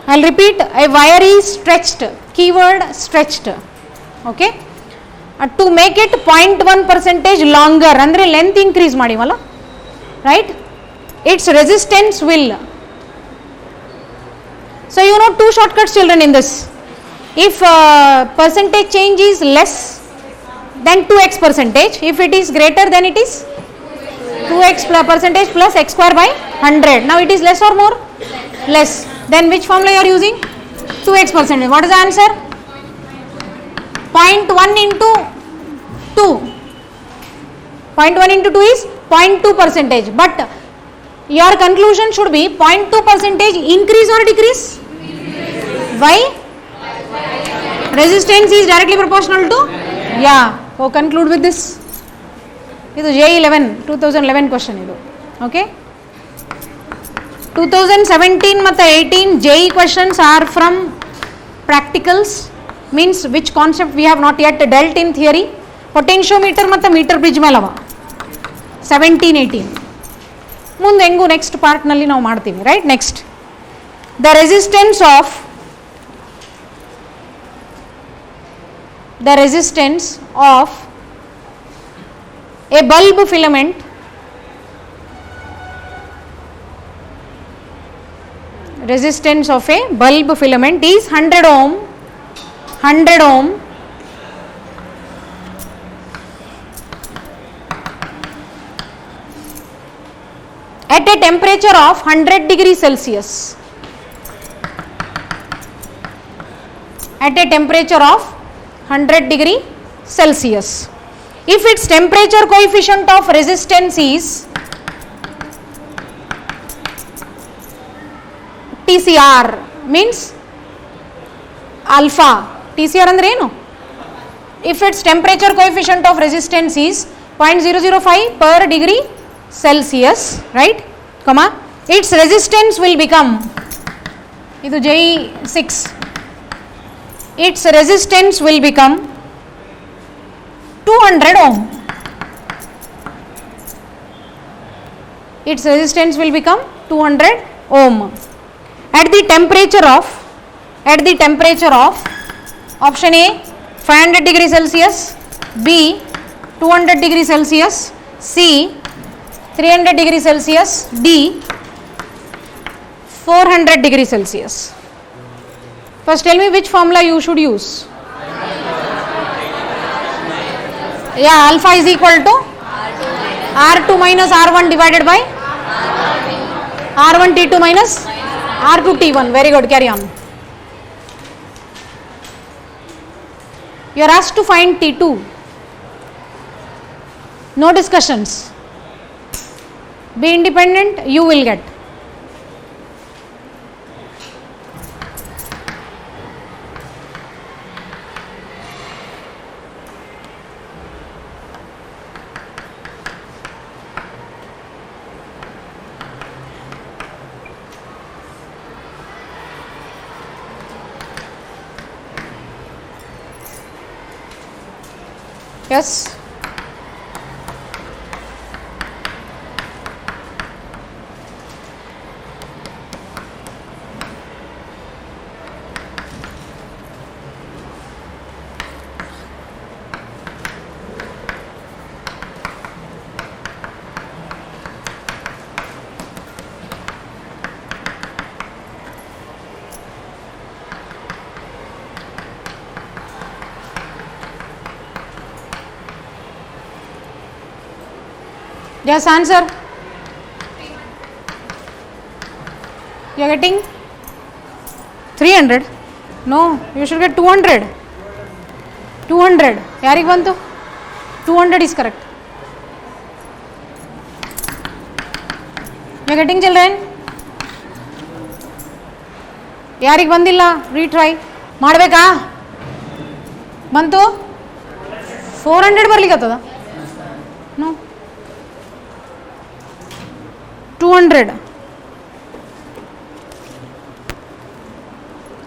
I'll repeat, a wire is stretched, keyword stretched, okay, to make it 0.1% longer, andre length increase madivalla, right, its resistance will, so you know two shortcuts children in this. If percentage change is less than 2x percentage, if it is greater than it is 2x percentage plus x square by 100. Now it is less or more? Less. Then which formula you are using? 2x percentage. What is the answer? 0.1 into 2. 0.1 into 2 is 0.2 percentage. But your conclusion should be 0.2 percentage increase or decrease? Why? Resistance is directly proportional to? Yeah. So conclude with this. This is J11 2011 question idu. Okay. 2017 ಮತ್ತು 18 JE questions are from practicals, means which concept we have not yet dealt in theory. Potentiometer ಮತ್ತು meter bridge ಮೇಲೆ ಅವ 17 18 ಮುಂದೆ ಹೆಂಗು next ಪಾರ್ಟ್ನಲ್ಲಿ ನಾವು ಮಾಡ್ತೀವಿ, right. Next the resistance of a bulb filament is 100 ohm at a temperature of 100 degrees Celsius. At a temperature of 100 degree Celsius. If its temperature coefficient of resistance is TCR, means alpha. TCR andre enu? If its temperature coefficient of resistance is 0.005 per degree Celsius, right, comma, its resistance will become, idu JE6, its resistance will become 200 ohm. Its resistance will become 200 ohm at the temperature of option A 500 degree Celsius, B 200 degree Celsius, C 300 degree Celsius, D 400 degree Celsius. First tell me which formula you should use. Yeah, alpha is equal to R2 minus R1 divided by R1 T2 minus R2 T1. Very good, carry on. You are asked to find T2. No discussions. Be independent, you will get. Yes. Just answer. You are getting 300? No, you should get 200. 200. Yarik bantu? 200 is correct. You are getting children? Yarik bandilla? Retry. Madbeka? Bantu? 400 barlikattada? No. 200.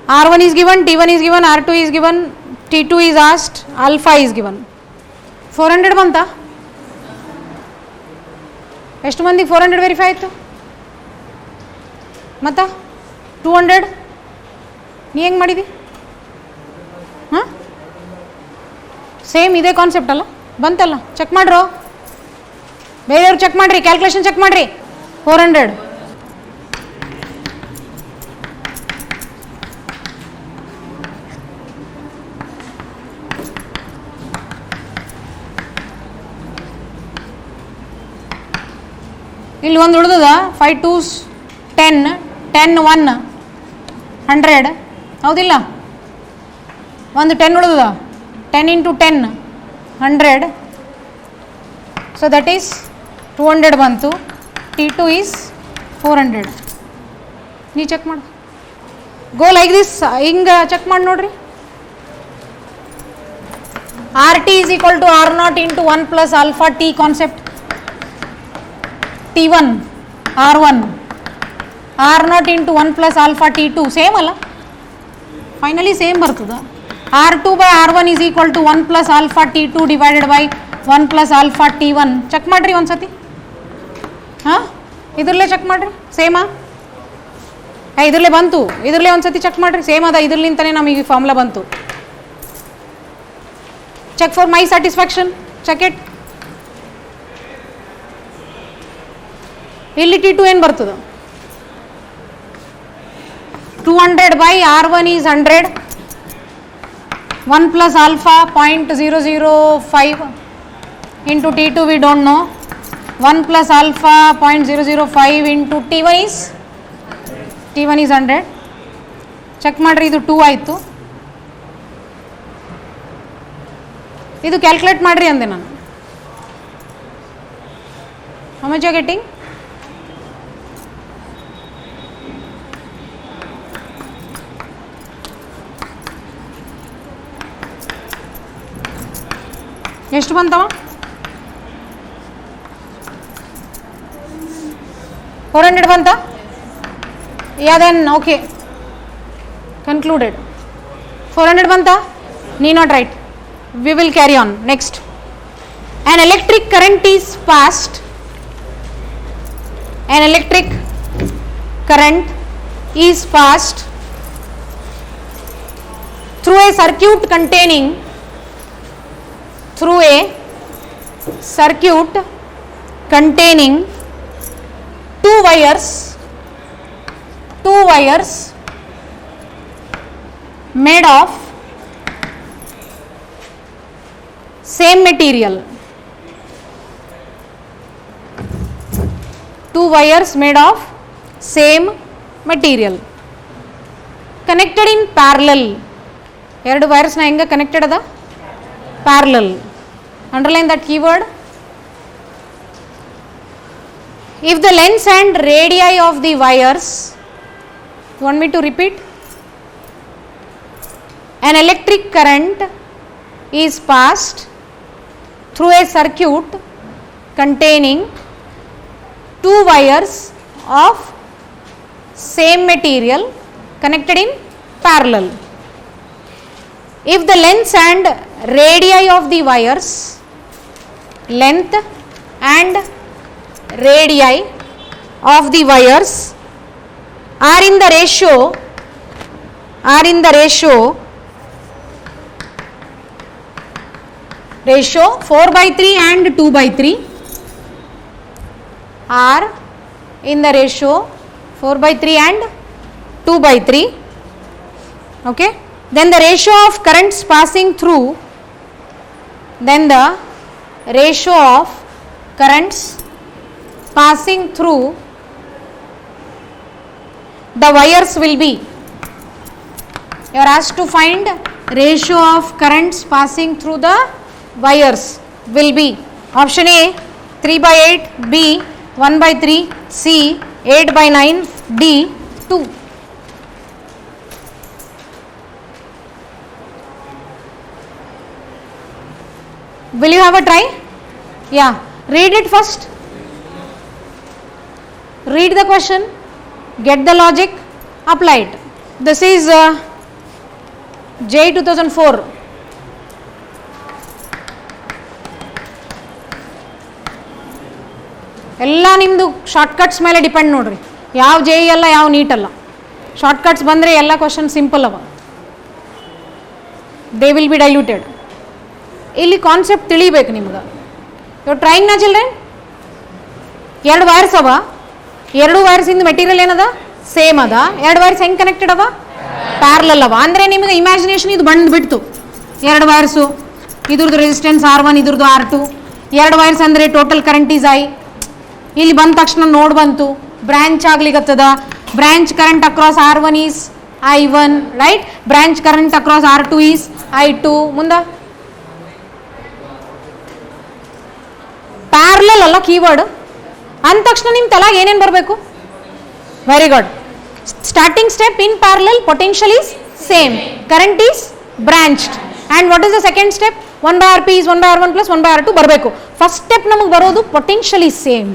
R1 is given, T1 is given, R2 is given, T2 is asked, alpha is given. 400 banta? ಎಷ್ಟು ಮಂದಿ 400 verify ಆಯಿತು? ಮತ್ತು 200 ನೀ ಹೆಂಗೆ ಮಾಡಿದಿ? ಹಾಂ, same ಇದೇ concept ಅಲ್ಲ, ಬಂತಲ್ಲ, ಚೆಕ್ ಮಾಡ್ರೋ, ಬೇರೆಯವ್ರು ಚೆಕ್ ಮಾಡಿರಿ, ಕ್ಯಾಲ್ಕುಲೇಷನ್ ಚೆಕ್ ಮಾಡಿರಿ. 400 ಇಲ್ಲಿ ಒಂದು ಉಳಿದದ 5 2s 10 10 1 100 ಹೌದಿಲ್ಲ, ಒಂದು 10 ಉಳಿದದ, 10 into 10 100, ಸೊ ದಟ್ ಈಸ್ 200 ಬಂತು. T2 is 400. ನೀ ಚೆಕ್ ಮಾಡು, ಗೋ ಲೈಕ್ ದಿಸ್, ಹಿಂಗೆ ಚೆಕ್ ಮಾಡಿ ನೋಡ್ರಿ. RT is equal to R0 into 1 plus alpha T concept. T1 R1 R0 into 1 plus alpha T2 same ಅಲ್ಲ, ಫೈನಲಿ ಸೇಮ್ ಬರ್ತದೆ. R2 by R1 is equal to 1 plus alpha T2 divided by 1 plus alpha T1. Check ಮಾಡಿರಿ ಒಂದು ಸತಿ. ಹಾಂ, ಇದ್ರಲ್ಲೇ check ಮಾಡಿರಿ, ಸೇಮಾ? ಇದ್ರಲ್ಲೇ ಬಂತು, ಇದ್ರಲ್ಲೇ ಒಂದು ಸತಿ ಚೆಕ್ ಮಾಡಿರಿ, ಸೇಮ್ ಅದ, ಇದ್ರಲಿಂತಲೇ ನಮಗೆ ಫಾರ್ಮುಲಾ ಬಂತು. Check for my satisfaction, check it. ಇಲ್ಲಿ T2 ಏನು ಬರ್ತದೆ? 200 by R1 is 100, 1 plus alpha 0.005 into T2 we don't know, 1 plus alpha 0.005 into T1 is 100. Check ಮಾಡಿರಿ, ಇದು 2 ಆಯಿತು. ಇದು ಕ್ಯಾಲ್ಕುಲೇಟ್ ಮಾಡಿರಿ ಅಂದೆ ನಾನು. How much you are getting? ಎಷ್ಟು ಬಂತವ? 400 ಬಂತ? Yeah then okay, concluded. 400 ಬಂತ? ನೀ not right. We will carry on. Next, an electric current is passed. An electric current is passed through a circuit containing two wires made of same material. 2 wires made of same material connected in parallel. ಎರಡು ವೈರ್ಸ್ನ ಹೆಂಗೆ connected ಅದ? Parallel. Underline that keyword. If the lengths and radii of the wires, you want me to repeat? An electric current is passed through a circuit containing 2 wires of same material connected in parallel. If the lengths and radii of the wires, length and radii of the wires are in the ratio 4/3 and 2/3, are in the ratio 4/3 and 2/3. Okay, then the ratio of currents passing through, the wires will be, you are asked to find ratio of currents passing through the wires will be option A 3/8, B 1/3, C 8/9, D 2. Will you have a try? Yeah, read it first. Read the question, get the logic, apply it. This is J 2004. ಎಲ್ಲ ನಿಮ್ಮದು shortcuts ಮೇಲೆ depend ನೋಡ್ರಿ. ಯಾವ J E ಅಲ್ಲ, ಯಾವ neat ಅಲ್ಲ. Shortcuts ಬಂದರೆ ಎಲ್ಲ ಕ್ವಶನ್ ಸಿಂಪಲ್ ಅವ. They will be diluted. ಇಲ್ಲಿ ಕಾನ್ಸೆಪ್ಟ್ ತಿಳಿಬೇಕು ನಿಮ್ಗೆ. ಇವ್ ಟ್ರೈಂಗ್ ನಾ ಚಿಲ್ಡ್ರನ್, 2 ವೈರ್ಸ್ ಅವ, 2 ವೈರ್ಸಿಂದ ಮೆಟೀರಿಯಲ್ ಏನದ ಸೇಮ್ ಅದ, 2 ವೈರ್ಸ್ ಹೆಂಗೆ ಕನೆಕ್ಟೆಡ್ ಅವ ಪ್ಯಾರಲಲ್ ಅವ. ಅಂದರೆ ನಿಮ್ಗೆ ಇಮ್ಯಾಜಿನೇಷನ್ ಇದು ಬಂದ್ಬಿಡ್ತು, 2 ವೈರ್ಸು, ಇದ್ರದ್ದು ರೆಸಿಸ್ಟೆನ್ಸ್ R1, ಇದ್ರದ್ದು R2, 2 ವೈರ್ಸ್ ಅಂದರೆ ಟೋಟಲ್ ಕರೆಂಟ್ ಈಸ್ I. ಇಲ್ಲಿ ಬಂದ ತಕ್ಷಣ ನೋಡ್ ಬಂತು, ಬ್ರಾಂಚ್ ಆಗ್ಲಿಕ್ಕತ್ತದ, branch current across R1 is I1, right, branch current across R2 is I2. ಮುಂದೆ ಪ್ಯಾರಲಲ್ ಅಲ್ಲ ಕೀವರ್ಡ್ ಅಂದ ತಕ್ಷಣ ನಿಮ್ಮ ತಲೆಗೆ ಏನೇನು ಬರಬೇಕು? Very good. Starting step in parallel, potential is same, current is branched, and what is the second step? 1/Rp is 1/R1 plus 1/R2 ಬರಬೇಕು. First step ನಮಗೆ ಬರೋದು ಪೊಟೆನ್ಷಿಯಲ್ ಈಸ್ ಸೇಮ್.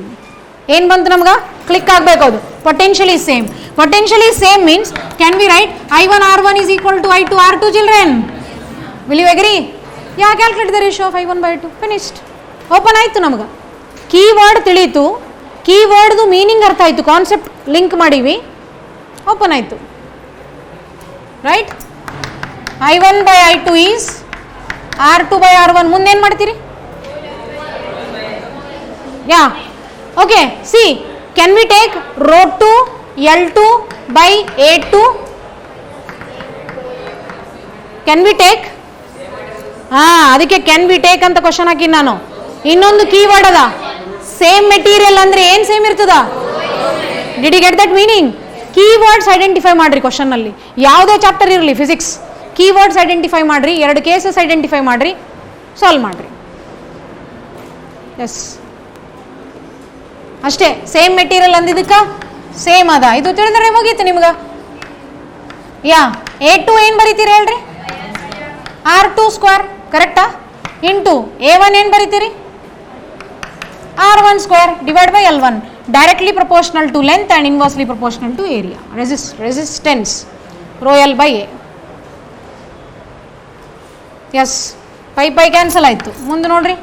ಏನು ಬಂತು ನಮ್ಗೆ? ಕ್ಲಿಕ್ ಆಗಬೇಕು ಅದು. Potential is same. Potential is same means can we write I1 R1 is equal to I2 R2 children? Will you agree? Yeah calculate the ratio of I1/2. Finished. Open ಆಯಿತು ನಮ್ಗೆ. Keyword ತಿಳಿಯಿತು, ಕೀವರ್ಡ್ದು meaning ಅರ್ಥ ಆಯಿತು, concept link ಮಾಡೀವಿ, open ಆಯಿತು. Right, I1/I2 is R2/R1. ಮುಂದೇನು ಮಾಡ್ತೀರಿ? Yeah okay. See, can we take ρ2 L2/A2? Can we take? ಅದಕ್ಕೆ ಕ್ಯಾನ್ ವಿ ಟೇಕ್ ಅಂತ ಕ್ವಶನ್ ಹಾಕಿ ನಾನು. ಇನ್ನೊಂದು ಕೀವರ್ಡ್ ಅದ, ಸೇಮ್ ಮೆಟೀರಿಯಲ್ ಅಂದ್ರೆ ಏನು ಸೇಮ್ ಇರ್ತದ? Did you get that meaning? Keywords identify ಮಾಡ್ರಿ ಕ್ವಶನ್ನಲ್ಲಿ, ಯಾವುದೇ ಚಾಪ್ಟರ್ ಇರಲಿ, ಫಿಸಿಕ್ಸ್, ಕೀವರ್ಡ್ಸ್ ಐಡೆಂಟಿಫೈ ಮಾಡ್ರಿ, 2 ಕೇಸಸ್ ಐಡೆಂಟಿಫೈ ಮಾಡ್ರಿ, ಸಾಲ್ವ್ ಮಾಡ್ರಿ. ಎಸ್, ಅಷ್ಟೇ. ಸೇಮ್ ಮೆಟೀರಿಯಲ್ ಅಂದಿದ್ದಕ್ಕೆ ಸೇಮ್ ಅದ, ಇದು ತಿಳಿದ್ರೆ ಮುಗೀತು ನಿಮ್ಗೆ. ಯಾ A2 ಏನು ಬರೀತೀರಿ ಹೇಳ್ರಿ? R2² ಕರೆಕ್ಟಾ? ಇಂಟು A1 ಏನು ಬರೀತೀರಿ? R1² divide by L1, directly proportional to length and inversely proportional to area. Resistance ρL/A. Yes, pi cancel ಆಯಿತು. ಮುಂದೆ ನೋಡ್ರಿ,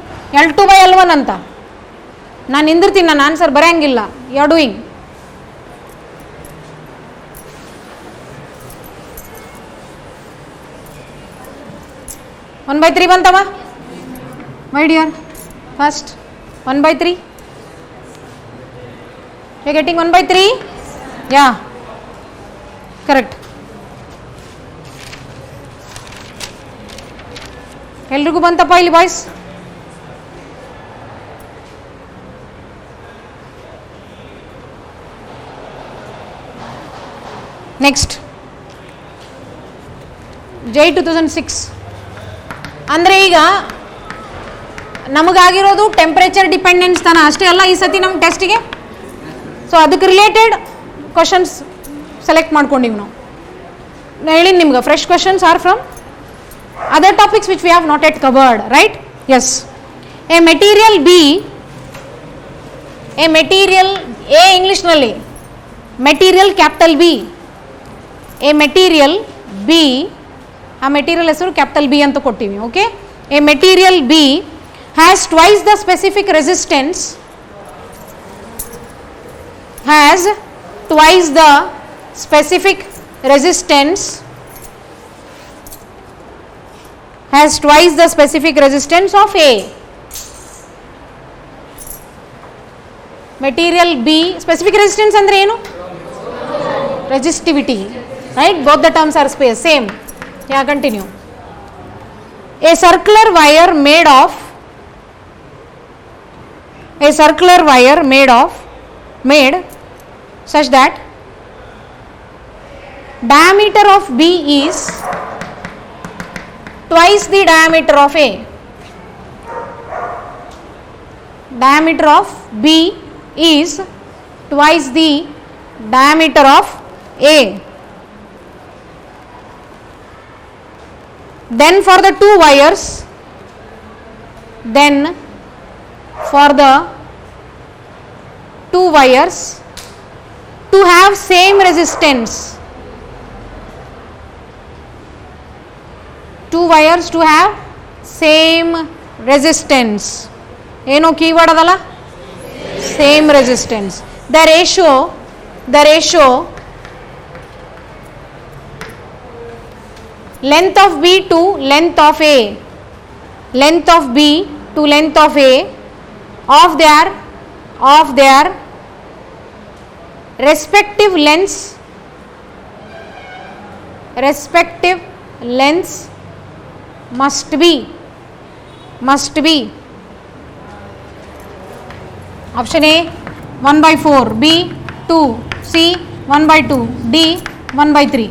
L2/L1 ಅಂತ. ನಾನು ನಿಂದಿರ್ತೀನಿ, ನಾನು ಆನ್ಸರ್ ಬರೋಂಗಿಲ್ಲ. You are doing. One by 3 ಬಂತವ my dear. First 1/3. You getting 1/3? Yeah correct. ಎಲ್ರಿಗೂ ಬಂತಪ್ಪ ಇಲ್ಲಿ ಬಾಯ್ಸ್? ನೆಕ್ಸ್ಟ್ JEE 2006 ಅಂದರೆ ಈಗ ನಮಗಾಗಿರೋದು ಟೆಂಪ್ರೇಚರ್ ಡಿಪೆಂಡೆನ್ಸ್ ತಾನ, ಅಷ್ಟೇ ಅಲ್ಲ ಈ ಸತಿ ನಮ್ಮ ಟೆಸ್ಟಿಗೆ. ಸೊ ಅದಕ್ಕೆ ರಿಲೇಟೆಡ್ ಕ್ವಶನ್ಸ್ ಸೆಲೆಕ್ಟ್ ಮಾಡ್ಕೊಂಡಿವಿ ನಾವು. ಹೇಳಿನಿ ನಿಮ್ಗೆ, fresh questions are from other topics which we have not yet covered, right? Yes. A material B, a material A English nalli, material capital B, a material B, a material hesaru capital B anta kottivi. Okay, a material B has twice the specific resistance, has twice the specific resistance, has twice the specific resistance of A. Material B, specific resistance andre enu? Resistivity, right? Both the terms are same. Yeah, continue. A circular wire made such that diameter of B is twice the diameter of A. Diameter of B is twice the diameter of A. Then for the two wires, to have same resistance, two wires to have same resistance. ಏನು keyword ಅದಲ್ಲ? Same resistance. The ratio length of B to length of A, length of B to length of A of their respective lengths must be option A 1/4, B 2, C 1/2, D 1/3.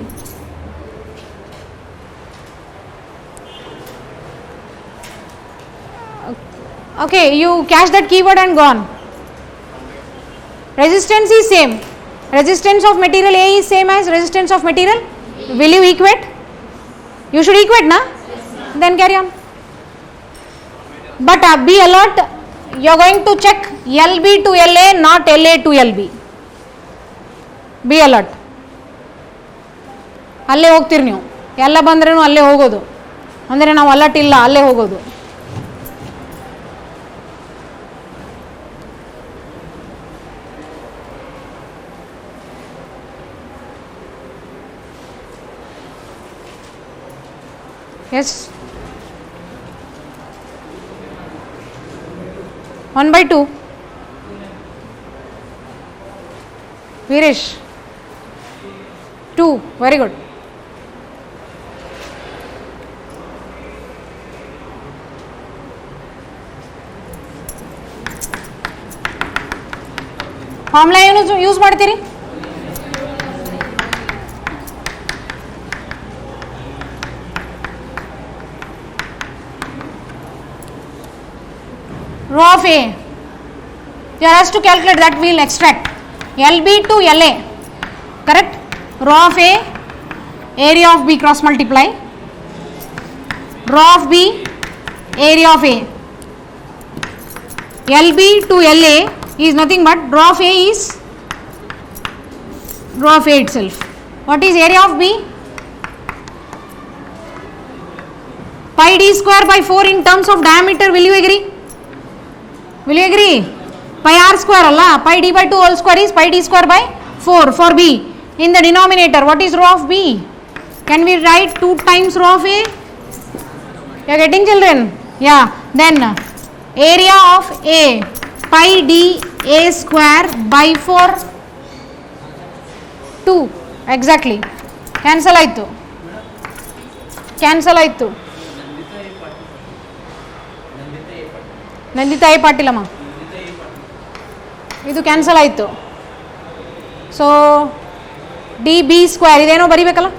Okay, you catch that keyword and go on. Resistance is same. Resistance of material A is same as resistance of material. Will you equate? You should equate, na? Then carry on. But be alert. You are going to check LB to LA, not LA to LB. Be alert. ಅಲ್ಲೇ ಹೋಗ್ತೀರಿ ನೀವು, ಎಲ್ಲ ಬಂದ್ರೂ ಅಲ್ಲೇ ಹೋಗೋದು, ಅಂದರೆ ನಾವು alert ಇಲ್ಲ, ಅಲ್ಲೇ ಹೋಗೋದು. Yes, 1/2. Veeresh 2, very good. Formula ಏನು ಯೂಸ್ ಮಾಡ್ತೀರಿ? Rho of A, you are asked to calculate that, we will extract LB to LA, correct? Rho of A, area of B cross multiply, rho of B, area of A. LB to LA is nothing but rho of A is rho of A itself. What is area of B? Pi d square by 4 in terms of diameter. Will you agree? Will you agree? Pi r square alla, pi d by 2 whole square is pi d square by 4 for B. In the denominator, what is rho of B? Can we write 2 times rho of A? You are getting, children? Yeah. Then area of A, pi d A square by 4, 2. Exactly. Cancel ಆಯಿತು. Nandita A ಪಾಟೀಲಮ್ಮ, ಇದು cancel ಆಯಿತು. So D B square ಇದೇನೋ ಬರಿಬೇಕಲ್ಲ.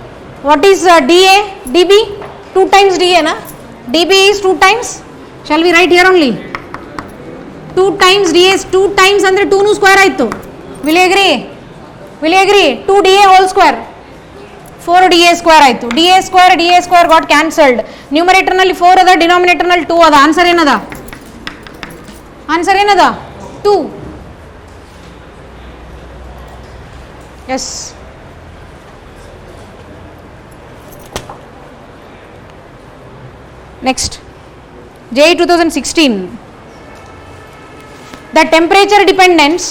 What is D A? D B 2 times D ಎನಾ? D B is 2 times. Shall we write here only 2 times D S. 2 times ಅಂದರೆ 2 square ಆಯಿತು. Will you agree? 2 D A whole square 4 D A square ಆಯಿತು. D A square got cancelled. ನ್ಯೂಮರೇಟರ್ನಲ್ಲಿ 4 ಅದ, ಡಿನಾಮಿನೇಟರ್ನಲ್ಲಿ 2 ಅದ. Answer ಏನದ? 2. Yes. Next, JEE 2016. The temperature dependence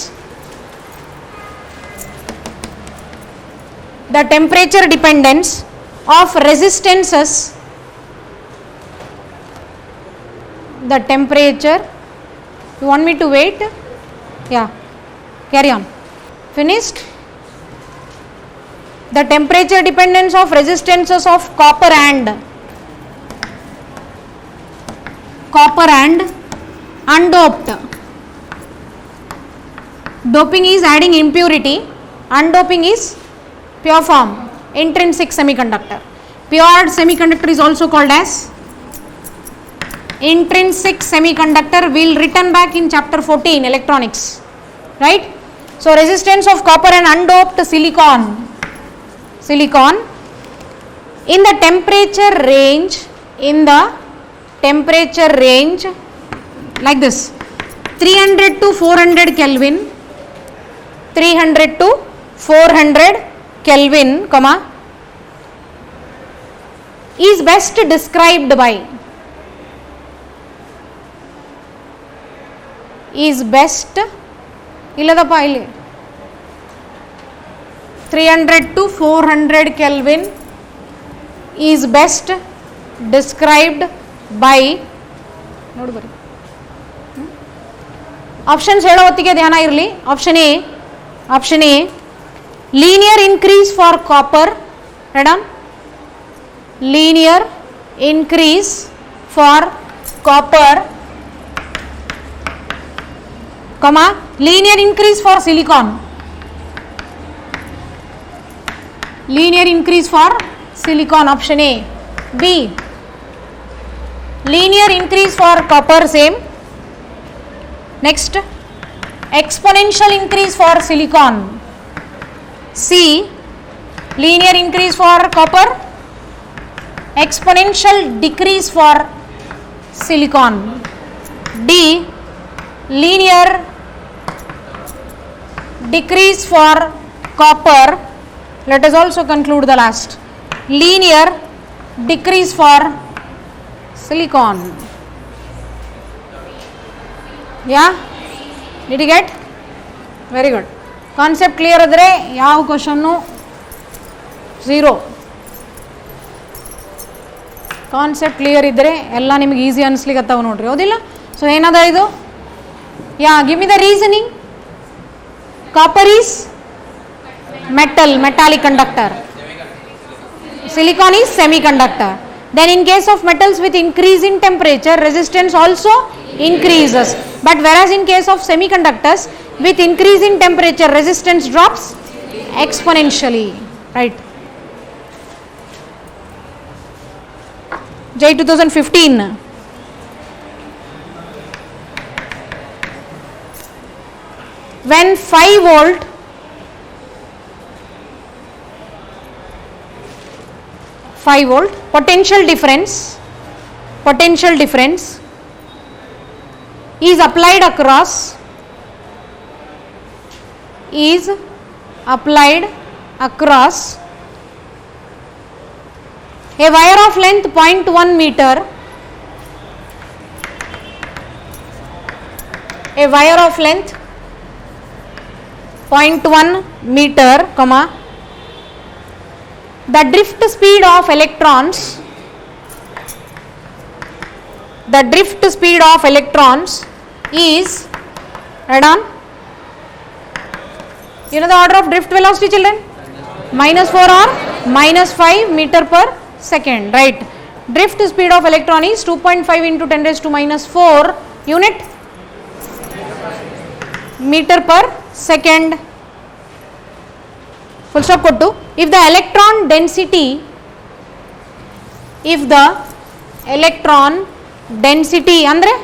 of resistances, the temperature. You want me to wait? Yeah, carry on. Finished? The temperature dependence of resistances of copper and undoped. Doping is adding impurity, undoping is pure form, intrinsic semiconductor. Pure semiconductor is also called as intrinsic semiconductor. We'll return back in chapter 14 electronics, right? So resistance of copper and undoped silicon in the temperature range like this, 300 to 400 Kelvin, 300 to 400 Kelvin, comma, is best described by, is best ಇಲ್ಲದಪ್ಪ ಇಲ್ಲಿ 300 to 400 Kelvin is best described by ನೋಡಿ ಬರೀ options ಹೇಳೋ ಹೊತ್ತಿಗೆ ಧ್ಯಾನ ಇರಲಿ. Option A linear increase for copper. Madam linear increase for copper, comma linear increase for silicon. Linear increase for silicon, option A. B linear increase for copper, same. Next exponential increase for silicon. C linear increase for copper, exponential decrease for silicon. D linear decrease for copper. Let us also conclude the last. Linear decrease for silicon. Yeah, did you get? Very good. Concept clear adre yav question zero. Concept clear idre ella nimage easy anisligattav nodri, hodilla? So ಏನದ ಇದು? Yeah, give me the reasoning. Copper is metal, metallic conductor. Silicon is semiconductor. Then in case of metals with increase in temperature, resistance also increases. But whereas in case of semiconductors, with increase in temperature, resistance drops exponentially. Right. J 2015. When 5 volt potential difference is applied across a wire of length 0.1 meter, a wire of length 0.1 meter, comma, the drift speed of electrons is, write down, you know the order of drift velocity, children? -4 or -5 meter per second, right? Drift speed of electron is 2.5 into 10 raised to -4 unit meter per second. Full stop kottu. If the electron density andre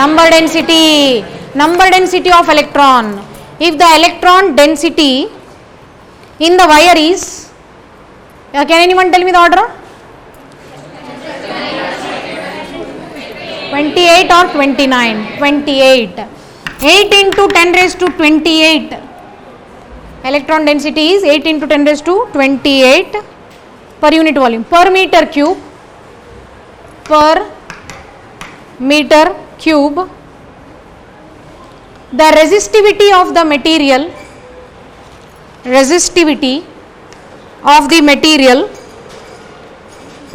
number density of electron, if the electron density in the wire is, can anyone tell me the order? 28 or 29? 28. 8 into 10 raised to 28. Electron density is 8 into 10 raised to 28 per unit volume. Per meter cube. The resistivity of the material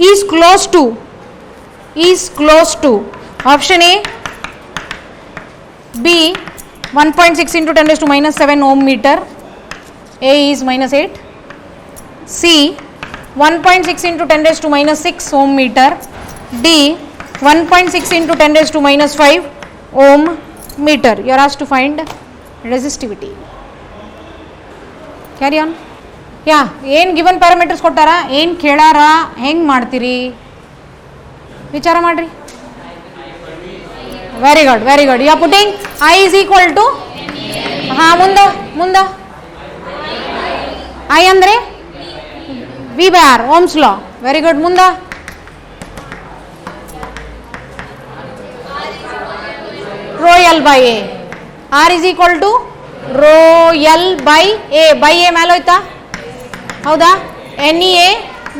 is close to option A, B 1.6 into 10 raised to -7 ohm meter, A is -8, C 1.6 into 10 raised to -6 ohm meter, D 1.6 into 10 raised to -5 ohm meter. You are asked to find resistivity. Carry on. Yeah, ಏನು given parameters ಕೊಟ್ಟಾರ, ಏನು ಕೇಳಾರ, ಹೆಂಗೆ ಮಾಡ್ತೀರಿ ವಿಚಾರ ಮಾಡ್ರಿ. Very good. You are putting I is equal to, ಮುಂದ I ಅಂದರೆ V by R, Ohm's law. Very good. ಮುಂದ rho L by A, R is equal to rho L by A. by A ಮೇಲೆ ಹೋಯ್ತಾ, ಹೌದಾ? NEA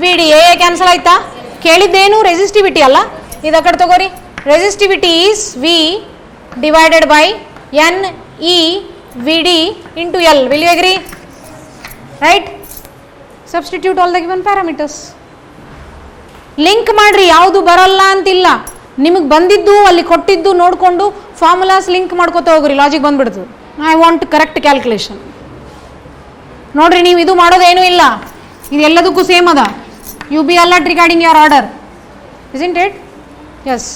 VD A cancel ಆಯ್ತಾ? ಕೇಳಿದ್ದೇನು resistivity ಅಲ್ಲ, ಇದು ಕಡೆ ತಗೋರಿ. Resistivity is V divided by NE VD into L. Will you agree? Right? Substitute all the given parameters. Link ಮಾಡ್ರಿ, ಯಾವುದು ಬರಲ್ಲ ಅಂತಿಲ್ಲ. ನಿಮಗೆ ಬಂದಿದ್ದು ಅಲ್ಲಿ ಕೊಟ್ಟಿದ್ದು ನೋಡಿಕೊಂಡು ಫಾರ್ಮುಲಾಸ್ ಲಿಂಕ್ ಮಾಡ್ಕೋತ ಹೋಗ್ರಿ, ಲಾಜಿಕ್ ಬಂದ್ಬಿಡ್ತು. I want correct calculation. ನೋಡ್ರಿ, ನೀವು ಇದು ಮಾಡೋದೇನೂ ಇಲ್ಲ, ಇದು ಎಲ್ಲದಕ್ಕೂ ಸೇಮ್ ಅದ. You be alert regarding your order, isn't it? Yes,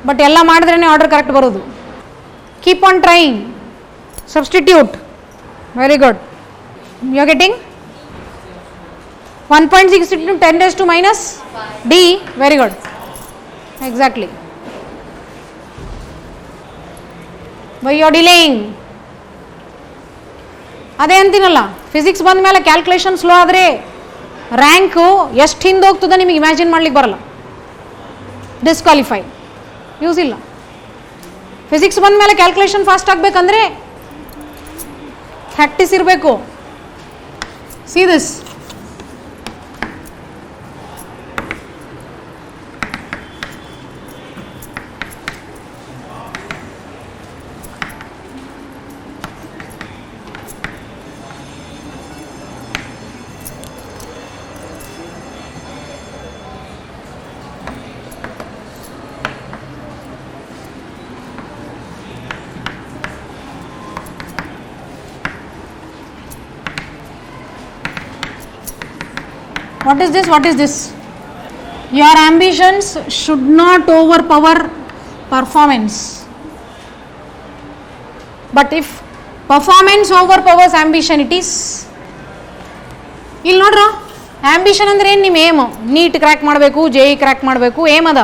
but ಎಲ್ಲ ಮಾಡಿದ್ರೇ ಆರ್ಡರ್ ಕರೆಕ್ಟ್ ಬರೋದು. Keep on trying. Substitute. Very good. You are getting 1.6 into 10 raised to minus D. Very good. Exactly. Why you are delaying? ಅದೇ ಅಂತೀನಲ್ಲ, physics ಬಂದ ಮೇಲೆ calculation slow ಆದರೆ rank ಎಷ್ಟು ಹಿಂದೆ ಹೋಗ್ತದೆ ನಿಮಗೆ ಇಮ್ಯಾಜಿನ್ ಮಾಡ್ಲಿಕ್ಕೆ ಬರಲ್ಲ. ಡಿಸ್ಕ್ವಾಲಿಫೈ, ಯೂಸ್ ಇಲ್ಲ. ಫಿಸಿಕ್ಸ್ ಬಂದ ಮೇಲೆ ಕ್ಯಾಲ್ಕುಲೇಷನ್ ಫಾಸ್ಟ್ ಆಗಬೇಕಂದ್ರೆ ಪ್ರಾಕ್ಟೀಸ್ ಇರಬೇಕು. See this. What is this? What is this? Your ambitions should not overpower performance. But if performance overpowers ambition, it is. ಇಲ್ಲಿ ನೋಡ್ರ, ಆಂಬಿಷನ್ ಅಂದ್ರೆ ಏನು? ನಿಮ್ಮ ಏಮ್ ನೀಟ್ ಕ್ರ್ಯಾಕ್ ಮಾಡಬೇಕು, JEE ಕ್ರ್ಯಾಕ್ ಮಾಡಬೇಕು, ಏಮ್ ಅದ.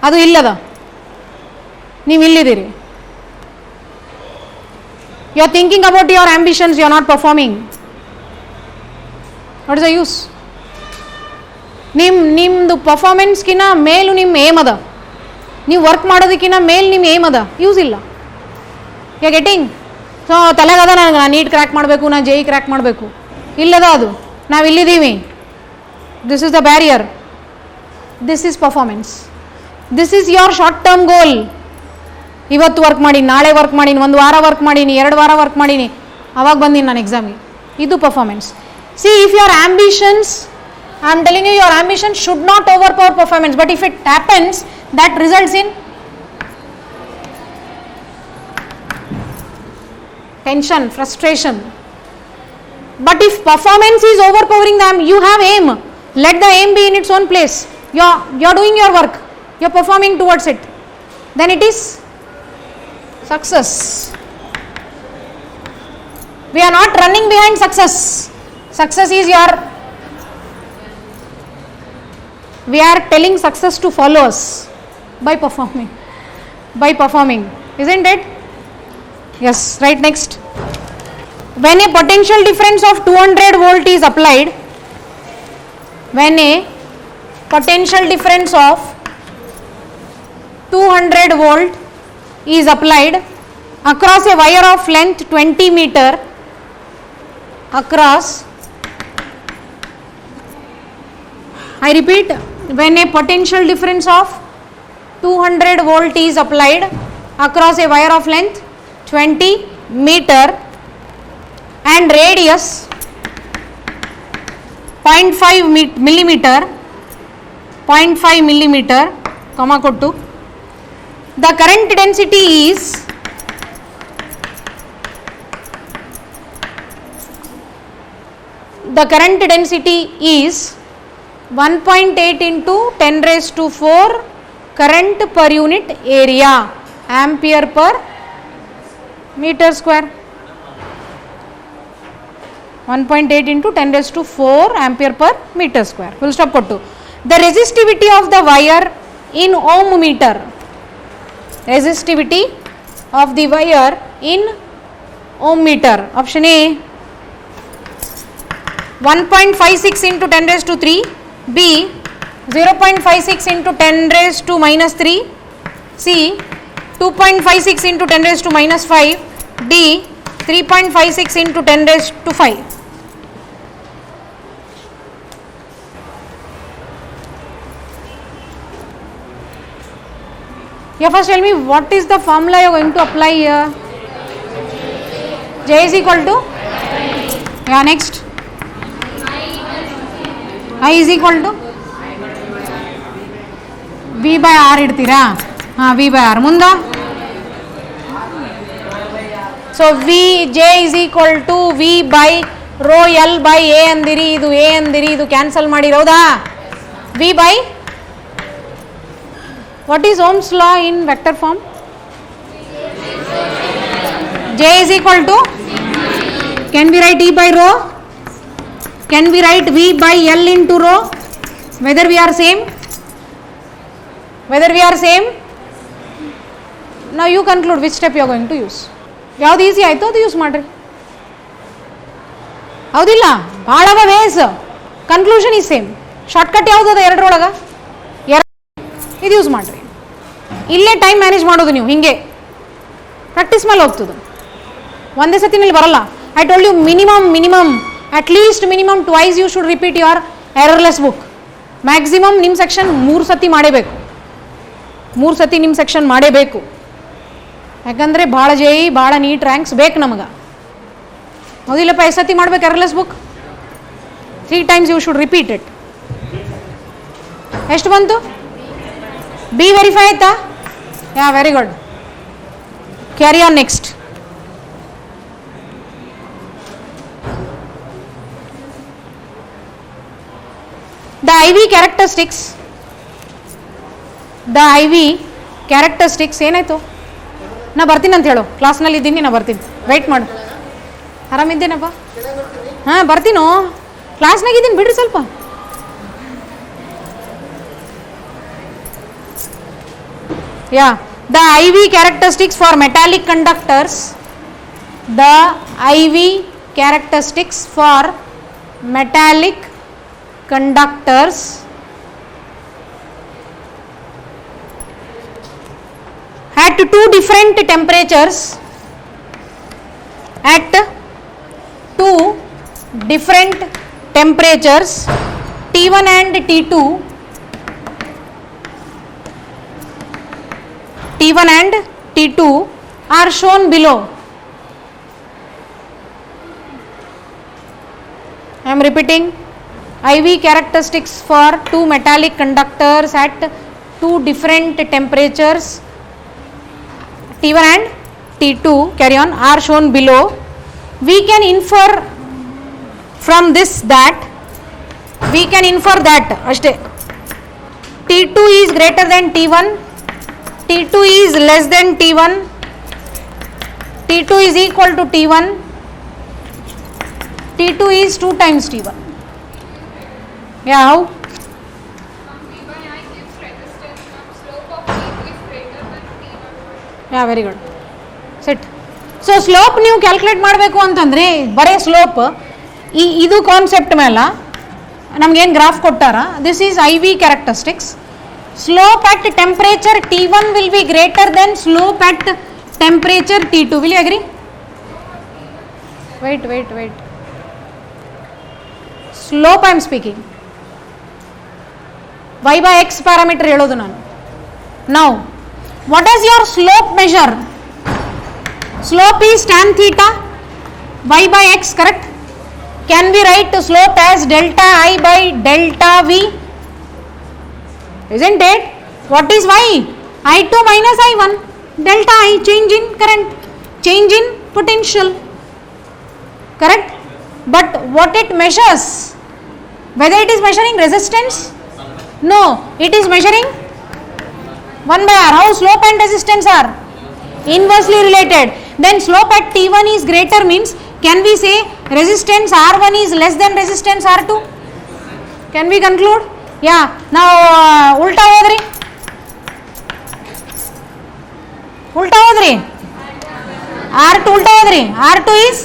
ಅದು ಇಲ್ಲದ, ನೀವು ಇಲ್ಲಿದ್ದೀರಿ. You are thinking about your ambitions, you are not performing. What is the use? ನಿಮ್ಮದು ಪರ್ಫಾರ್ಮೆನ್ಸ್ಗಿನ್ನ ಮೇಲೂ ನಿಮ್ಮ ಏಮ್ ಅದ. ನೀವು ವರ್ಕ್ ಮಾಡೋದಕ್ಕಿಂತ ಮೇಲೆ ನಿಮ್ಮ ಏಮ್ ಅದ, ಯೂಸ್ ಇಲ್ಲ. You are getting? ಸೊ ತಲೆಗದ ನನಗೆ, ನಾನು ನೀಟ್ ಕ್ರ್ಯಾಕ್ ಮಾಡಬೇಕು, ನಾನು JEE ಕ್ರ್ಯಾಕ್ ಮಾಡಬೇಕು, ಇಲ್ಲದ. ಅದು ನಾವು ಇಲ್ಲಿದ್ದೀವಿ. This is the barrier. This is performance. This is your short term goal. ಇವತ್ತು ವರ್ಕ್ ಮಾಡೀನಿ, ನಾಳೆ ವರ್ಕ್ ಮಾಡೀನಿ, ಒಂದು ವಾರ ವರ್ಕ್ ಮಾಡೀನಿ, 2 ವಾರ ವರ್ಕ್ ಮಾಡೀನಿ, ಅವಾಗ ಬಂದೀನಿ ನಾನು ಎಕ್ಸಾಮ್ಗೆ. ಇದು performance. See, if your ambitions, I am telling you, your ambition should not overpower performance. But if it happens, that results in tension, frustration. But if performance is overpowering them, you have aim. Let the aim be in its own place. You are doing your work. You are performing towards it. Then it is success. We are not running behind success. Success is your, we are telling success to follow us by performing, isn't it? Yes, right. Next, when a potential difference of 200 volt is applied, when a potential difference of 200 volt is applied across a wire of length 20 meter, across, I repeat, when a potential difference of 200 volt is applied across a wire of length 20 meter and radius 0.5 millimeter, comma kottu, the current density is the current density is 1.8 into 10 raised to 4 current per unit area, ampere per meter square. 1.8 into 10 raised to 4 ampere per meter square. Full stop kottu. The resistivity of the wire in ohm meter. Resistivity of the wire in ohm meter. Option A, 1.56 into 10 raised to 3. B, 0.56 into 10 raised to minus 3. C, 2.56 into 10 raised to minus 5. D, 3.56 into 10 raised to 5. Yeah, first tell me what is the formula you are going to apply here. J is equal to, yeah, next, I is equal to V by R ಇಡ್ತೀರಾ? ಹಾಂ, V by R ಮುಂದೆ. So J is equal to V by rho L by A ಅಂದಿರಿ, ಇದು A ಅಂದಿರಿ, ಇದು cancel ಮಾಡಿರೋದಾ? V by, what is Ohm's law in vector form? J is equal to, can we write E by rho? Can we write V by L into rho? Whether we are same? Whether we are same? Now you conclude which step you are going to use. ಯಾವ್ದು easy ಆಯಿತು ಅದು use ಮಾಡಿರಿ, ಹೌದಿಲ್ಲ? ಭಾಳ ways, conclusion is same. Shortcut ಯಾವುದದ ಎರಡರೊಳಗೆ? ಇದು use ಮಾಡಿರಿ. ಇಲ್ಲೇ ಟೈಮ್ ಮ್ಯಾನೇಜ್ ಮಾಡೋದು ನೀವು ಹಿಂಗೆ ಪ್ರಾಕ್ಟೀಸ್ ಮೇಲೆ ಹೋಗ್ತದೆ, ಒಂದೇ ಸತಿನಲ್ಲಿ ಬರಲ್ಲ. I told you minimum at least minimum twice you should repeat your errorless book. Maximum ನಿಮ್ಮ ಸೆಕ್ಷನ್ 3 ಸತಿ ಮಾಡಬೇಕು, 3 ಸತಿ ನಿಮ್ಮ ಸೆಕ್ಷನ್ ಮಾಡಬೇಕು. ಯಾಕಂದರೆ ಭಾಳ ಭಾಳ ನೀಟ್ ರ್ಯಾಂಕ್ಸ್ ಬೇಕು ನಮಗೆ, ಹೌದಿಲ್ಲಪ್ಪ? ಎಷ್ಟು ಸತಿ ಮಾಡ್ಬೇಕು errorless book? 3 times you should repeat it. ಎಷ್ಟು ಬಂತು? ಬಿ ವೆರಿಫೈ ಆಯ್ತಾ? Yeah, very good. Carry on next. The IV characteristics ಏನಾಯ್ತು? ನಾ ಬರ್ತೀನಿ ಅಂತ ಹೇಳು, ಕ್ಲಾಸ್ನಲ್ಲಿ ಇದ್ದೀನಿ, ನಾ ಬರ್ತೀನಿ, ವೆಯ್ಟ್ ಮಾಡು. ಆರಾಮಿದ್ದೇನಪ್ಪ? ಹಾಂ, ಬರ್ತೀನೋ, ಕ್ಲಾಸ್ನಾಗ ಇದ್ದೀನಿ, ಬಿಡ್ರಿ ಸ್ವಲ್ಪ. ಯಾ, the IV characteristics for metallic conductors, the IV characteristics for metallic conductors at two different temperatures, at two different temperatures T1 and T2, T1 and T2 are shown below. I am repeating. IV characteristics for two metallic conductors at two different temperatures T1 and T2, carry on, are shown below. We can infer from this that, we can infer that ashte T2 is greater than T1, T2 is less than T1, T2 is equal to T1, T2 is 2 times T1. Yeah, how? V by I gives resistance of slope of T2 is greater than T1. Yeah, very good. Sit. So slope ನೀವು calculate ಮಾಡಬೇಕು ಅಂತಂದರೆ ಬರೀ slope ಇದು concept ಮೇಲೆ ನಮಗೇನು graph ಕೊಟ್ಟಾರ, this is IV characteristics. Slope at temperature T1 will be greater than slope at temperature T2. Will you agree? Wait. Slope I am speaking. Y by X parameter ಹೇಳೋದು ನಾನು. Now, what does your slope measure? Slope is tan theta y by x, correct? Can we write slope as delta I by delta V? Isn't it? What is y? I2 minus I1. Delta I, change in current, change in potential, correct? But what it measures? Whether it is measuring resistance? No, it is measuring 1 by R. How slope and resistance are inversely related. Then slope at T1 is greater means, can we say resistance R1 is less than resistance R2? Can we conclude? Yeah. Now ulta hodri R2 ulta hodri, R2 is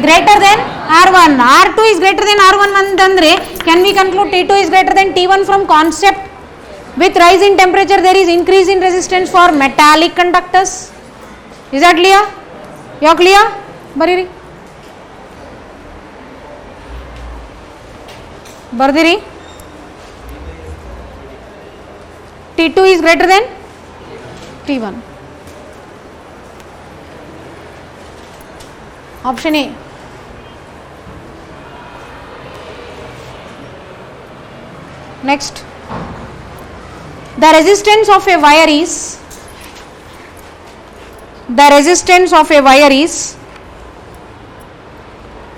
greater than R1. R2 is greater than R1 ಅಂತಂದ್ರೆ can we conclude T2 is greater than T1 from concept? With rise in temperature there is increase in resistance for metallic conductors. Is that clear? You are clear? Bariri bardiri. T2 is greater than T1. Option A. Next, the resistance of a wire is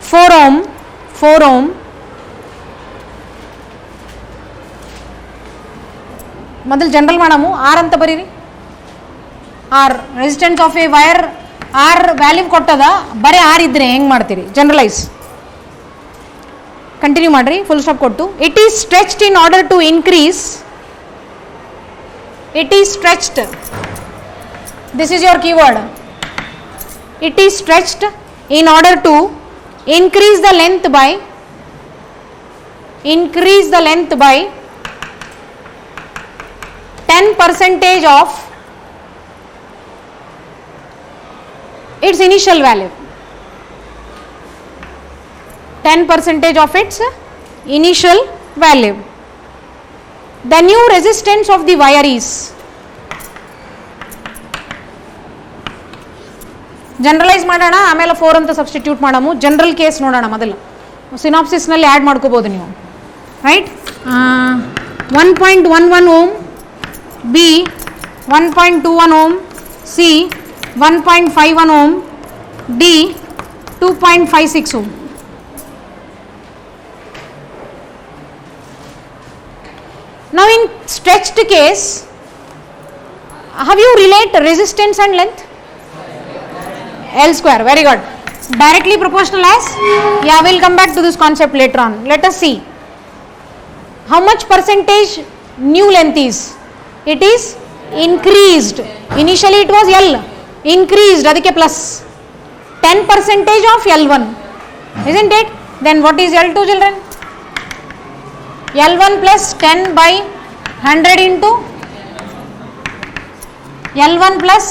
4 ohm. ಮೊದಲು general ಮಾಡಮು R ಅಂತ ಬರೀರಿ. R resistance of a wire R value ಕೊಟ್ಟದ, ಬರೀ R ಇದ್ರೆ ಹೆಂಗೆ ಮಾಡ್ತೀರಿ? Generalise. Continue ಮಾಡಿರಿ, ಫುಲ್ ಸ್ಟಾಪ್ ಕೊಟ್ಟು. It is stretched in order to increase. It is stretched. This is your keyword. It is stretched in order to increase the length by 10% of its initial value. 10% of its initial value. The new resistance of the wire is. Generalise ಮಾಡೋಣ, ಆಮೇಲೆ 4 ಅಂತ substitute ಮಾಡಮು. General case ನೋಡೋಣ ಮೊದಲು. ಸಿನಾಪ್ಸಿಸ್ನಲ್ಲಿ add ಮಾಡ್ಕೋಬೋದು ನೀವು, right? 1.11 ohm, B 1.21 ohm, C 1.51 ohm, D 2.56 ohm. Now in stretched case, have you relate resistance and length? L square, very good. Directly proportional as? Yeah, we'll come back to this concept later on. Let us see. How much percentage new length is? It is increased. Initially it was L. Increased, adike plus. 10% of L1. Isn't it? Then what is L2, children? L1 plus 10 by 100 into L1 plus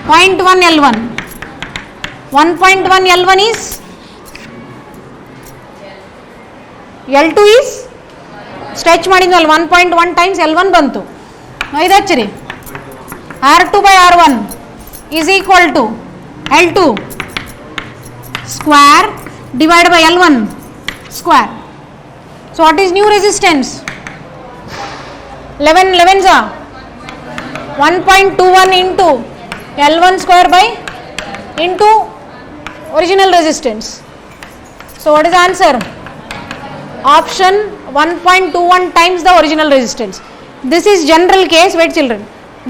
0.1 L1. 1.1 L1 is L2 is stretch ಮಾಡಿದ್ವಲ್ಲ 1.1 times L1 ಬಂತು. ಇದು ಹಚ್ಚಿರಿ. R2 by R1 is equal to L2 square divided by L1 square. So what is new resistance? 11 11s are 1.21 into L1 square by into original resistance. So what is the answer? Option 1.21 times the original resistance. This is general case. Wait children,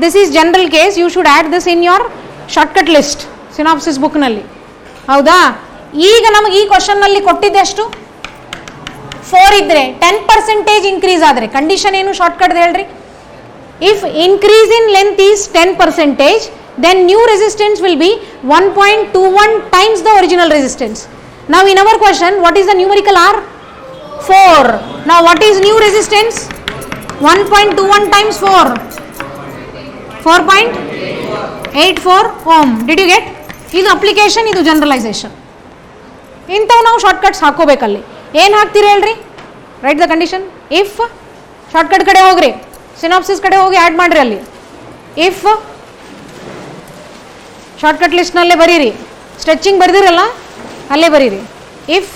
this is general case. You should add this in your shortcut list synopsis book nalli. ಹೌದಾ? ಈಗ ನಮಗೆ ಈ question ನಲ್ಲಿ ಕೊಟ್ಟಿದ್ದೆ ಎಷ್ಟು? 4 ಇದ್ರೆ 10% increase ಆದರೆ condition ಏನು ಶಾರ್ಟ್ಕಟ್ ಹೇಳ್ರಿ? If increase in length is 10%, then new resistance will be 1.21 times the original resistance. Now in our question, what is the numerical R? 4. Now what is new resistance? 1.21 times 4. 4.84 ohm. Did you get? ಇದು application, ಇದು generalisation. ಇಂಥವು ನಾವು shortcuts ಹಾಕೋಬೇಕಲ್ಲಿ. ಏನು ಹಾಕ್ತೀರಿ ಹೇಳ್ರಿ? Right the condition. If shortcut ಕಡೆ ಹೋಗ್ರಿ, synopsis ಕಡೆ ಹೋಗಿ ಆ್ಯಡ್ ಮಾಡಿರಿ. ಅಲ್ಲಿ ಇಫ್ ಶಾರ್ಟ್ಕಟ್ ಲಿಸ್ಟ್ನಲ್ಲೇ ಬರೀರಿ. ಸ್ಟ್ರೆಚಿಂಗ್ ಬರೆದಿರಲ್ಲ ಅಲ್ಲೇ ಬರೀರಿ. If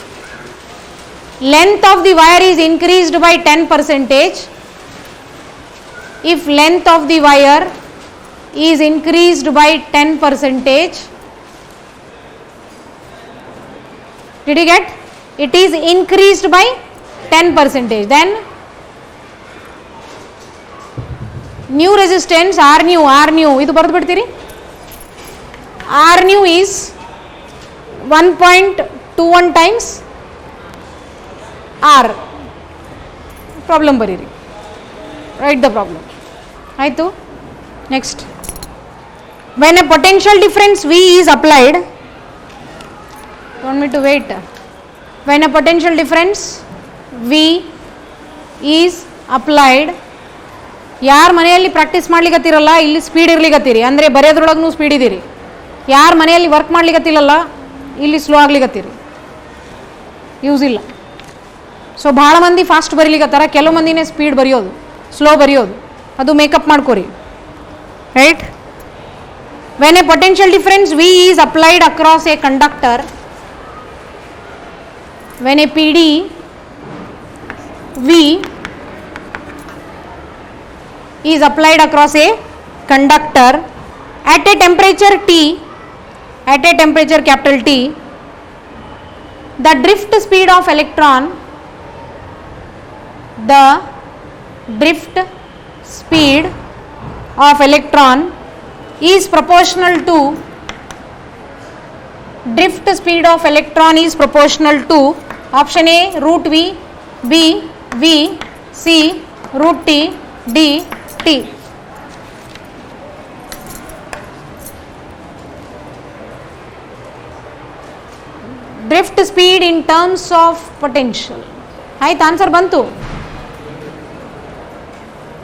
length of the wire is increased by 10%, if length of the wire is increased by 10%, did you get? It is increased by 10%, then new resistance R new ಇದು ಬರೆದು ಬಿಡ್ತೀರಿ. R new is 1.21 times R. Problem ಬರೀರಿ. Write the problem. ಆಯಿತು. Next, when a potential difference V is applied, want me to wait? When a potential difference V is applied, ಯಾರು ಮನೆಯಲ್ಲಿ practice ಮಾಡ್ಲಿಕ್ಕತ್ತಿರಲ್ಲ ಇಲ್ಲಿ speed ಇರ್ಲಿಕ್ಕತ್ತೀರಿ, ಅಂದರೆ ಬರೆಯೋದ್ರೊಳಗೂ speed ಇದ್ದೀರಿ. ಯಾರು ಮನೆಯಲ್ಲಿ work ಮಾಡ್ಲಿಕ್ಕತ್ತಿಲ್ಲಲ್ಲ ಇಲ್ಲಿ ಸ್ಲೋ ಆಗ್ಲಿಕ್ಕತ್ತೀರಿ, ಯೂಸ್ ಇಲ್ಲ. ಸೊ ಭಾಳ ಮಂದಿ ಫಾಸ್ಟ್ ಬರೀಲಿಕ್ಕತ್ತಾರ, ಕೆಲವು ಮಂದಿನೇ ಸ್ಪೀಡ್ ಬರೆಯೋದು, ಸ್ಲೋ ಬರೆಯೋದು. ಅದು ಮೇಕಪ್ ಮಾಡ್ಕೋರಿ. Right? when a potential difference V is applied across a conductor, when a PD V is applied across a conductor at a temperature T, at a temperature capital T, the drift speed of electron, the drift speed of electron is proportional to, drift speed of electron is proportional to, option A root V, B V, C root T, D T. Drift speed in terms of potential. ಆಯ್ತು, answer ಬಂತು,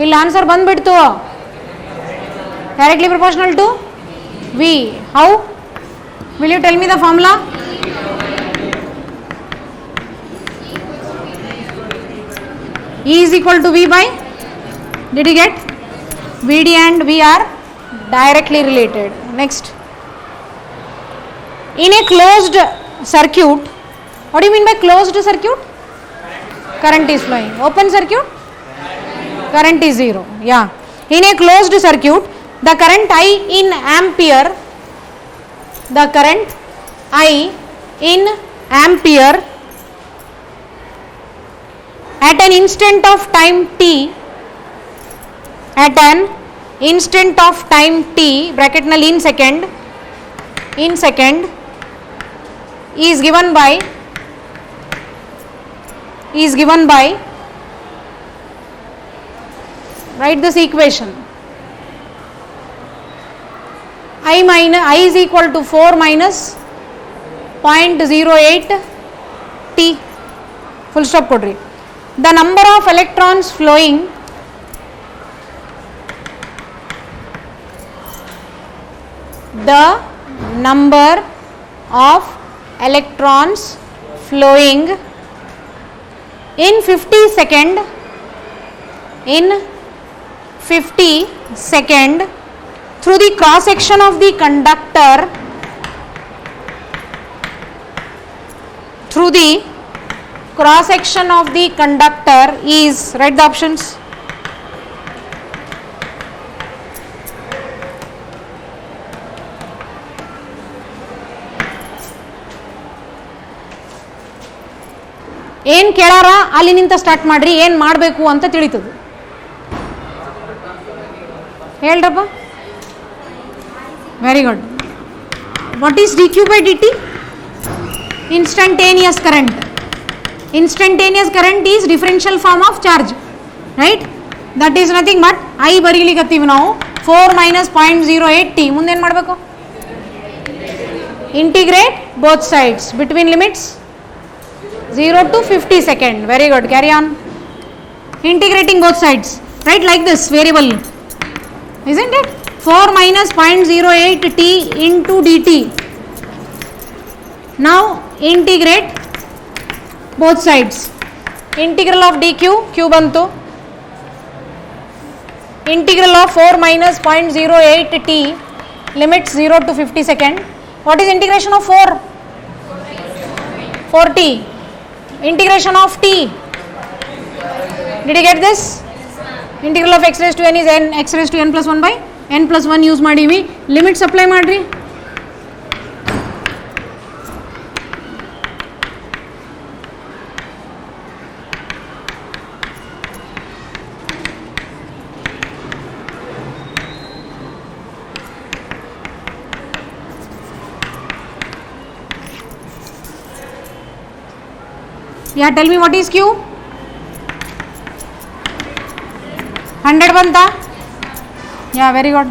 ಇಲ್ಲಿ answer ಬಂದ್ಬಿಡ್ತು, directly proportional to V. How? Will you tell me the formula? E is equal to V by, did you get? VD and V are directly related. Next, in a closed circuit, what do you mean by closed circuit? Current is flowing. Open circuit, current is zero. Yeah, in a closed circuit, the current I in ampere, the current I in ampere at an instant of time t, at an instant of time t, bracket nal in second, is given by, write this equation, I is equal to 4 minus 0.08 t, full stop kodri. The number of electrons flowing, the number of electrons flowing in 50 second, in 50 second through the cross section of the conductor, through the cross section of the conductor is, write the options, ಏನು ಕೇಳಾರ ಅಲ್ಲಿನಿಂದ start ಮಾಡ್ರಿ, ಏನು ಮಾಡಬೇಕು ಅಂತ ತಿಳಿತದೆ, ಹೇಳ್ರಪ್ಪ. Very good. What is D Q by D T? Instantaneous current. Instantaneous current is differential form of charge, right? That is nothing but I ಬರೀಲಿಕತ್ತೀವಿ ನಾವು 4 minus 0.08 t. ಮುಂದೆ ಏನು ಮಾಡಬೇಕು? Integrate both sides between limits 0 to 50 second. Very good. Carry on. Integrating both sides, right? Like this variable, isn't it? 4 minus 0.08 t into dt. Now integrate both sides. Integral of dq, q bantu. Integral of 4 minus 0.08 t, limits 0 to 50 second. What is integration of 4? 4t. Integration of t. Did you get this? Integral of x raised to n is n, x raised to n plus 1 by n plus 1 use ಮಾಡಿವಿ. Limits apply ಮಾಡ್ರಿ. Yeah, tell me what is Q? 100 banta? Yeah, very good.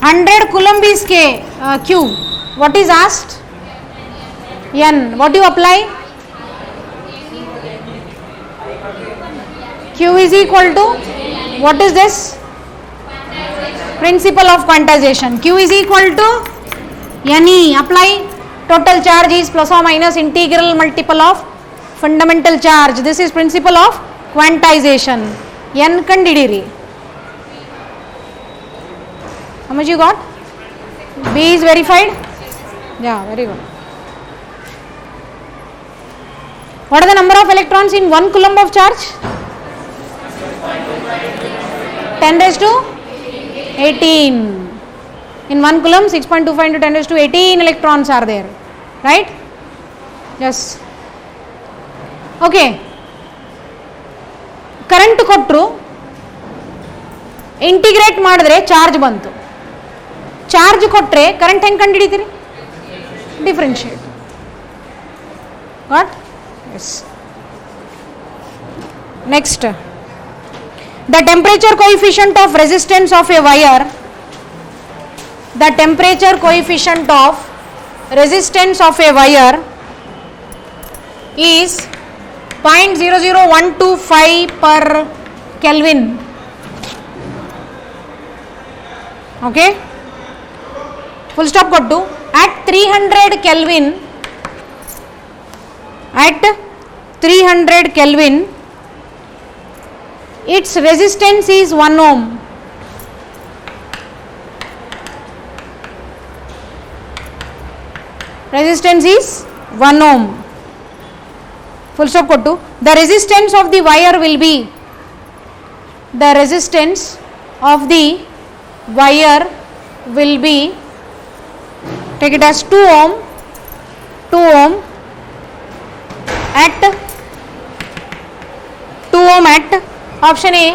100 Coulomb is Q. What is asked? N. What do you apply? Q is equal to, what is this? Principle of quantization. Q is equal to NE. Apply. Total charge is plus or minus integral multiple of fundamental charge. This is principle of quantization. N ಕಂಡಿಡಿರಿ. How much you got? B is verified? Yeah, very good. What are the number of electrons in 1 coulomb of charge? 10 raised to 18. In 1 coulomb, 6.25 into 10 raised to 18 electrons are there. Right? Yes. Okay. Current ಕೊಟ್ಟರು integrate ಮಾಡಿದ್ರೆ charge ಬಂತು. Charge ಕೊಟ್ಟರೆ current ಹೆಂಗೆ ಕಂಡುಹಿಡಿತೀರಿ? Differentiate. Got? Yes. Next, the temperature coefficient of resistance of a wire, the temperature coefficient of resistance of a wire is 0.00125 per Kelvin. Okay, full stop kottu at 300 Kelvin, at 300 Kelvin its resistance is 1 ohm. Resistance is 1 ohm. Full stop kottu. The resistance of the wire will be, the resistance of the wire will be, take it as 2 ohm, 2 ohm at 2 ohm at option A,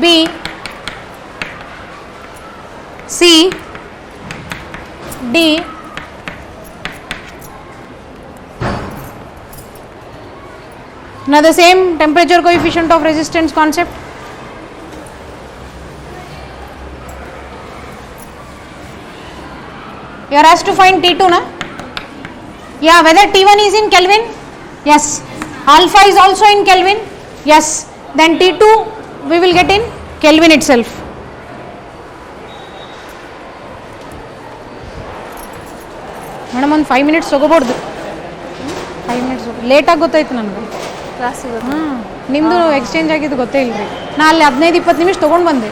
B, C, D. Now the same temperature coefficient of resistance concept. You are asked to find T2, na? Yeah, whether T1 is in Kelvin? Yes. Alpha is also in Kelvin? Yes. Then T2 we will get in Kelvin itself. Madam, on 5 minutes ತಗೋಬಹುದು. 5 minutes late ಆಗಿ ಗೊತ್ತಾಯ್ತು ನನಗೆ. ಕ್ಲಾಸಿಗೆ ನಿಮ್ಮದು exchange ಆಗಿದ್ದು ಗೊತ್ತೇ ಇಲ್ಲರಿ. ನಾ ಅಲ್ಲಿ 15-20 ನಿಮಿಷ ತೊಗೊಂಡು ಬಂದೆ.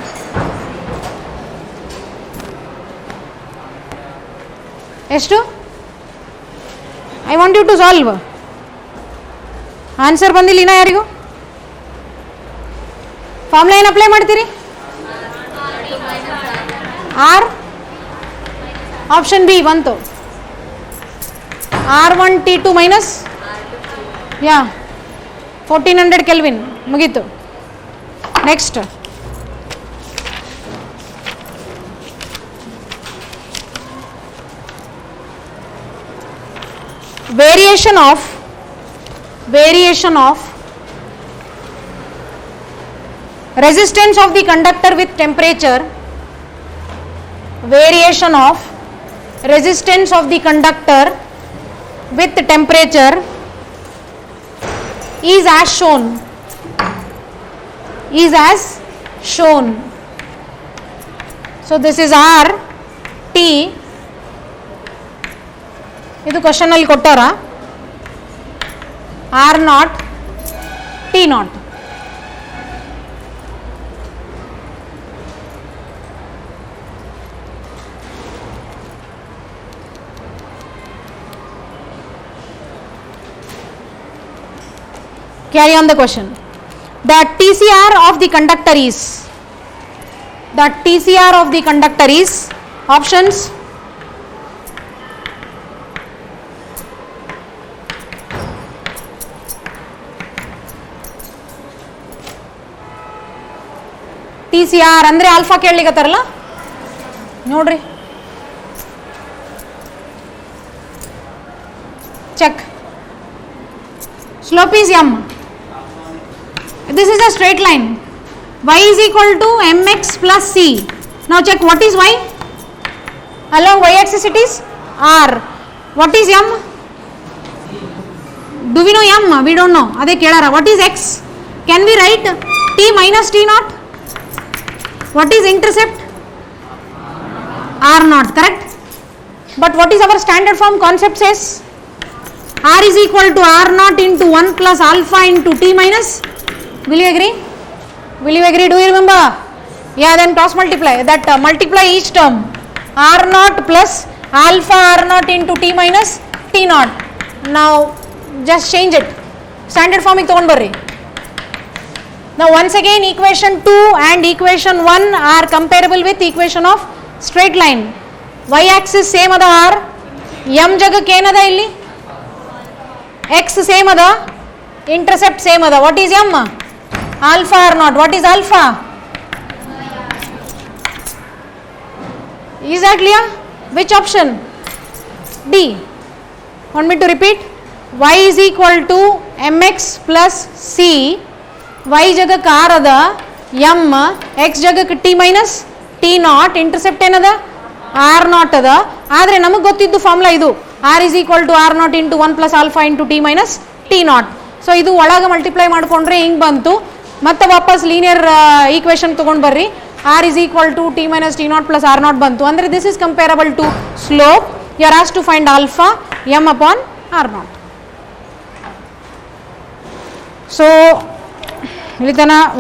ಎಷ್ಟು? I want you to solve. Answer ಬಂದಿಲ್ಲ ಇನ್ನ ಯಾರಿಗೂ? ಫಾರ್ಮುಲಾ ಏನು ಅಪ್ಲೈ ಮಾಡ್ತೀರಿ? ಆರ್ ಆಪ್ಷನ್ ಬಿ ಬಂತು. R1 T2 ಮೈನಸ್ ಯಾ 1400 ಕೆಲ್ವಿನ್ ಮುಗೀತು. Next, variation of resistance of the conductor with temperature, variation of resistance of the conductor with temperature is as shown, is as shown. So this is R T. ಇದು question ಅಲ್ಲಿ ಕೊಟ್ಟಾರ. R naught T naught. Carry on the question. The TCR of the conductor is, the TCR of the conductor is, options, TCR ಅಂದ್ರೆ alpha ಕೇಳಲಿಕತ್ತಾರಲ್ಲ ನೋಡ್ರಿ. Check. Slope is m. This is a straight line. Y is equal to mx plus c. Now check what is y. Along y axis it is r. What is m? Do we know m? We don't know. Ade kelara. What is x? Can we write t minus t naught? What is intercept? R naught, correct? But what is our standard form concept says? R is equal to R naught into 1 plus alpha into t minus. Will you agree? Will you agree? Do you remember? Yeah, then cross multiply. That multiply each term. R naught plus alpha R naught into T minus T naught. Now just change it. Standard form ಗೆ ತಗೊಂಡು ಬರ್ರಿ. Now once again equation 2 and equation 1 are comparable with equation of straight line. Y axis same ada R. M jagಕ್ಕೆ ಏನದ ಇಲ್ಲಿ? X same ada. Intercept same ada. What is M? Alpha R naught. What is alpha? Is that clear? Which option? D. Want me to repeat? Y is equal to mx plus c. Y jagಕ್ಕೆ r ಅದ, m, x ಜಗಕ್ಕೆ t minus t naught, intercept ಏನದ r naught ಅದ. ಆದರೆ ನಮಗೆ ಗೊತ್ತಿದ್ದು formula ಇದು, r is equal to r naught into 1 plus alpha into t minus t naught. So ಇದು ಒಳಗೆ ಮಲ್ಟಿಪ್ಲೈ ಮಾಡಿಕೊಂಡ್ರೆ ಹಿಂಗೆ ಬಂತು. ಮತ್ತೆ ವಾಪಸ್ ಲೀನಿಯರ್ ಈಕ್ವೇಷನ್ ತೊಗೊಂಡು ಬರ್ರಿ. r is equal to t minus t naught plus r naught ಬಂತು. ಅಂದರೆ this is comparable to slope. You are asked to find alpha m upon r naught. So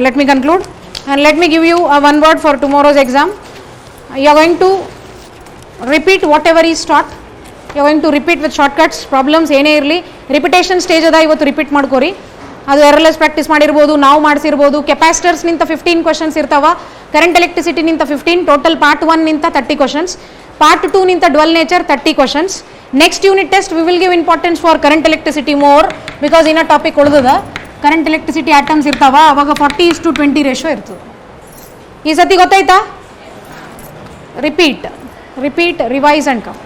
let me conclude and let me give you a one word for tomorrow's exam. You are going to repeat whatever is taught. You are going to repeat with shortcuts. Problems ಏನೇ ಇರಲಿ repetition stage ಅದ, ಇವತ್ತು repeat ಮಾಡ್ಕೋರಿ. ಅದು ಎರರ್ಲೆಸ್ practice ಮಾಡಿರ್ಬೋದು, ನಾವು ಮಾಡಿಸಿರ್ಬೋದು. Capacitors ನಿಂತ 15 questions ಇರ್ತಾವ, current electricity ನಿಂತ 15, ಟೋಟಲ್ ಪಾರ್ಟ್ 1 ನಿಂತ 30 ಕ್ವಶನ್ಸ್, ಪಾರ್ಟ್ 2 ನಿಂತ dwell nature 30 questions. Next unit test we will give importance for current electricity more, because ಇನ್ನ ಟಾಪಿಕ್ ಉಳಿದದ. ಕರೆಂಟ್ ಎಲೆಕ್ಟ್ರಿಸಿಟಿ ಆಟಮ್ಸ್ ಇರ್ತಾವ, ಅವಾಗ 40:20 ರೇಷೋ ಇರ್ತದೆ. ಈ ಸತಿ ಗೊತ್ತಾಯ್ತಾ? Repeat, revise and come.